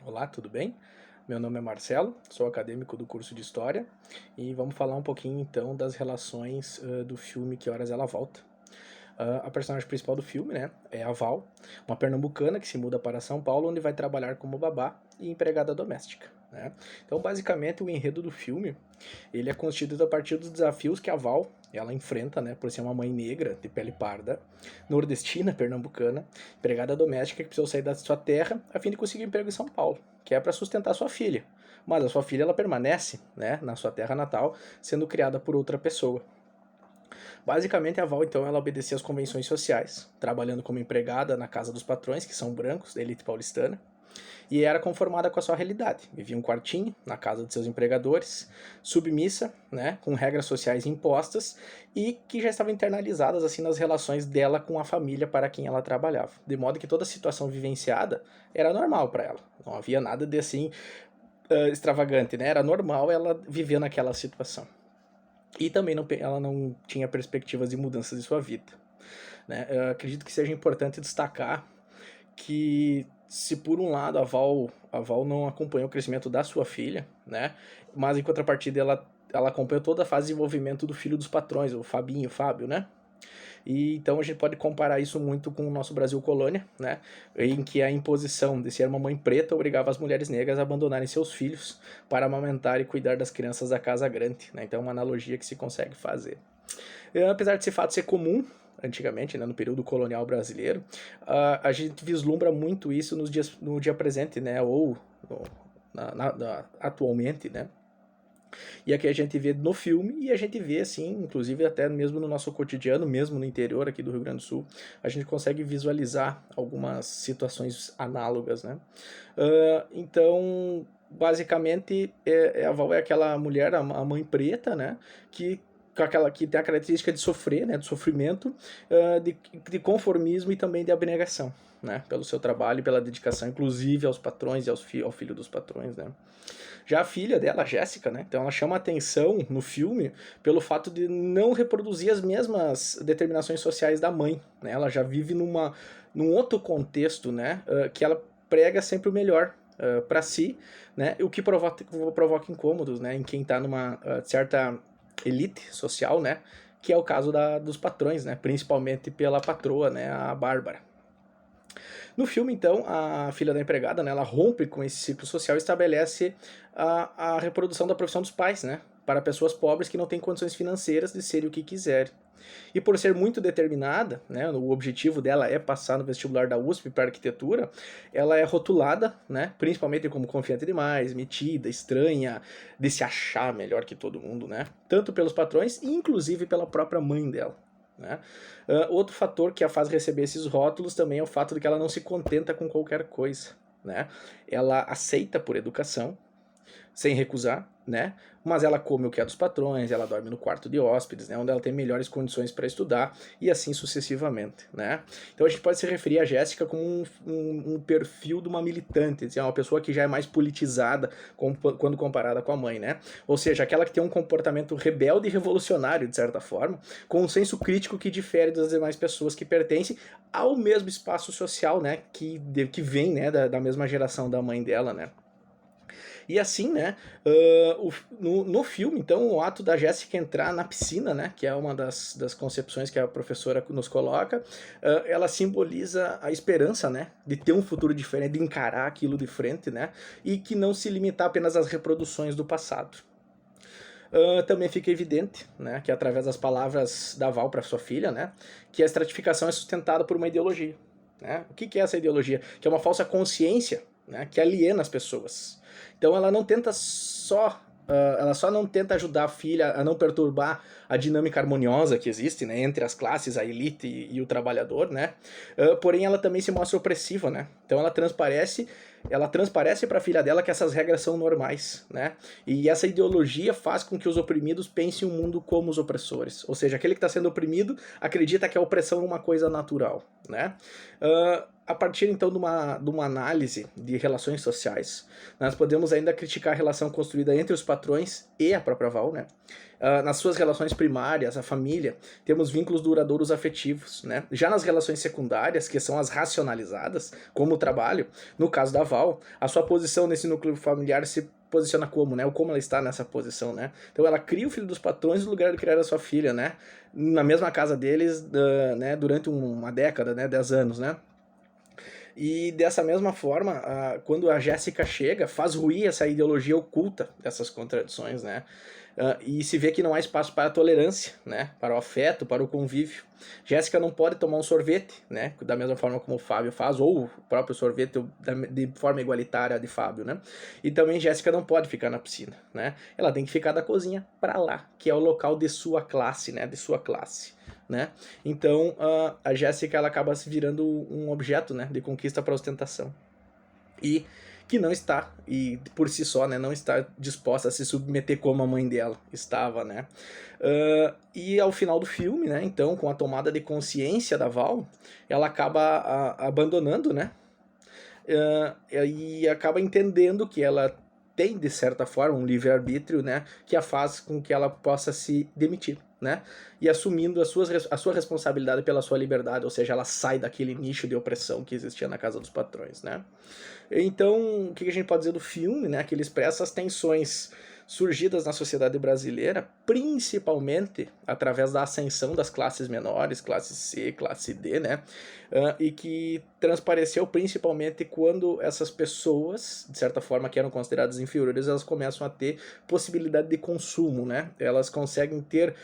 Olá, tudo bem? Meu nome é Marcelo, sou acadêmico do curso de História e vamos falar um pouquinho então das relações do filme Que Horas Ela Volta. A personagem principal do filme, né, é a Val, uma pernambucana que se muda para São Paulo, onde vai trabalhar como babá e empregada doméstica, né? Então, basicamente, o enredo do filme, ele é constituído a partir dos desafios que a Val, ela enfrenta, né, por ser uma mãe negra, de pele parda, nordestina, pernambucana, empregada doméstica que precisou sair da sua terra a fim de conseguir um emprego em São Paulo, que é para sustentar sua filha. Mas a sua filha, ela permanece, né, na sua terra natal, sendo criada por outra pessoa. Basicamente, a Val, então, ela obedecia às convenções sociais, trabalhando como empregada na casa dos patrões, que são brancos, da elite paulistana, e era conformada com a sua realidade. Vivia um quartinho na casa de seus empregadores, submissa, né, com regras sociais impostas e que já estavam internalizadas assim nas relações dela com a família para quem ela trabalhava. De modo que toda a situação vivenciada era normal para ela. Não havia nada de assim extravagante, né? Era normal ela viver naquela situação. E também ela não tinha perspectivas de mudanças de sua vida. Né? Eu acredito que seja importante destacar que se por um lado a Val não acompanhou o crescimento da sua filha, né? Mas em contrapartida ela acompanhou toda a fase de desenvolvimento do filho dos patrões, o Fábio, né? E então a gente pode comparar isso muito com o nosso Brasil colônia, né? Em que a imposição de ser uma mãe preta obrigava as mulheres negras a abandonarem seus filhos para amamentar e cuidar das crianças da casa grande, né? Então é uma analogia que se consegue fazer. Apesar desse fato ser comum, antigamente, né, no período colonial brasileiro, a gente vislumbra muito isso no dia presente, né, ou atualmente, né. E aqui a gente vê no filme e a gente vê, assim, inclusive até mesmo no nosso cotidiano, mesmo no interior aqui do Rio Grande do Sul, a gente consegue visualizar algumas situações análogas, né. Então, basicamente, a Val é aquela mulher, a mãe preta, né, que com aquela que tem a característica de sofrer, né, de sofrimento, de conformismo e também de abnegação, né, pelo seu trabalho e pela dedicação, inclusive aos patrões e ao filho dos patrões, né. Já a filha dela, a Jéssica, né, então ela chama atenção no filme pelo fato de não reproduzir as mesmas determinações sociais da mãe, né, ela já vive num outro contexto, né, que ela prega sempre o melhor para si, né, o que provoca incômodos, né, em quem está numa certa elite social, né, que é o caso dos patrões, né, principalmente pela patroa, né, a Bárbara. No filme, então, a filha da empregada, né, ela rompe com esse ciclo social e estabelece a reprodução da profissão dos pais, né, para pessoas pobres que não têm condições financeiras de serem o que quiserem. E por ser muito determinada, né, o objetivo dela é passar no vestibular da USP para arquitetura, ela é rotulada, né, principalmente como confiante demais, metida, estranha, de se achar melhor que todo mundo, né, tanto pelos patrões e inclusive pela própria mãe dela. Né? Outro fator que a faz receber esses rótulos também é o fato de que ela não se contenta com qualquer coisa. Né? Ela aceita por educação, sem recusar, né? Mas ela come o que é dos patrões, ela dorme no quarto de hóspedes, né? Onde ela tem melhores condições para estudar e assim sucessivamente, né? Então a gente pode se referir a Jéssica como um perfil de uma militante, assim, uma pessoa que já é mais politizada quando comparada com a mãe, né? Ou seja, aquela que tem um comportamento rebelde e revolucionário, de certa forma, com um senso crítico que difere das demais pessoas que pertencem ao mesmo espaço social, né? Que vem, né? Da mesma geração da mãe dela, né? E assim, né, no filme, então, o ato da Jéssica entrar na piscina, né, que é uma das concepções que a professora nos coloca, ela simboliza a esperança, né, de ter um futuro diferente, de encarar aquilo de frente, né, e que não se limitar apenas às reproduções do passado. Também fica evidente, né, que através das palavras da Val para sua filha, né, que a estratificação é sustentada por uma ideologia. Né? O que é essa ideologia? Que é uma falsa consciência, né, que aliena as pessoas. Então ela não tenta só ela só não tenta ajudar a filha a não perturbar a dinâmica harmoniosa que existe, né, entre as classes, a elite e o trabalhador, né? Porém ela também se mostra opressiva, né? Então ela transparece para a filha dela que essas regras são normais, né? E essa ideologia faz com que os oprimidos pensem o mundo como os opressores. Ou seja, aquele que está sendo oprimido acredita que a opressão é uma coisa natural, né? A partir então de uma análise de relações sociais, nós podemos ainda criticar a relação construída entre os patrões e a própria Val, né? Nas suas relações primárias, a família, temos vínculos duradouros afetivos, né? Já nas relações secundárias, que são as racionalizadas, como o trabalho, no caso da Val, a sua posição nesse núcleo familiar se posiciona como, né? Ou como ela está nessa posição, né? Então ela cria o filho dos patrões no lugar de criar a sua filha, né? Na mesma casa deles, né? Durante uma década, né? 10 anos, né? E dessa mesma forma, quando a Jéssica chega, faz ruir essa ideologia oculta dessas contradições, né? E se vê que não há espaço para a tolerância, né? Para o afeto, para o convívio. Jéssica não pode tomar um sorvete, né? Da mesma forma como o Fábio faz, ou o próprio sorvete de forma igualitária de Fábio, né? E também Jéssica não pode ficar na piscina, né? Ela tem que ficar da cozinha para lá, que é o local de sua classe, né? De sua classe. Né? Então a Jéssica ela acaba se virando um objeto, né, de conquista para ostentação e que não está, e por si só, né, não está disposta a se submeter como a mãe dela estava, né? E ao final do filme, né, então com a tomada de consciência da Val, ela acaba abandonando, né? E acaba entendendo que ela tem, de certa forma, um livre-arbítrio, né, que a faz com que ela possa se demitir, né, e assumindo a sua responsabilidade pela sua liberdade, ou seja, ela sai daquele nicho de opressão que existia na casa dos patrões, né. Então, o que a gente pode dizer do filme, né, que ele expressa as tensões surgidas na sociedade brasileira, principalmente através da ascensão das classes menores, classe C, classe D, né? E que transpareceu principalmente quando essas pessoas, de certa forma, que eram consideradas inferiores, elas começam a ter possibilidade de consumo, né? Elas conseguem ter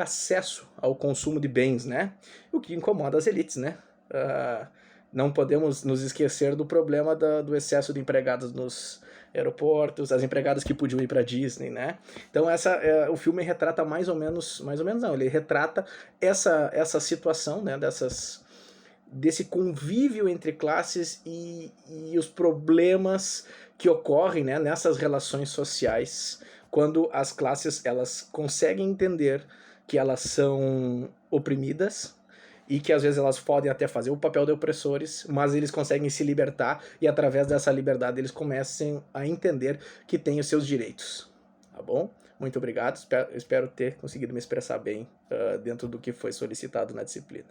acesso ao consumo de bens, né? O que incomoda as elites, né? Não podemos nos esquecer do problema do excesso de empregados nos aeroportos, as empregadas que podiam ir para Disney, né? Então o filme retrata mais ou menos não, ele retrata essa situação, né, desse convívio entre classes e os problemas que ocorrem, né, nessas relações sociais quando as classes elas conseguem entender que elas são oprimidas e que às vezes elas podem até fazer o papel de opressores, mas eles conseguem se libertar e através dessa liberdade eles começam a entender que têm os seus direitos, tá bom? Muito obrigado, espero ter conseguido me expressar bem dentro do que foi solicitado na disciplina.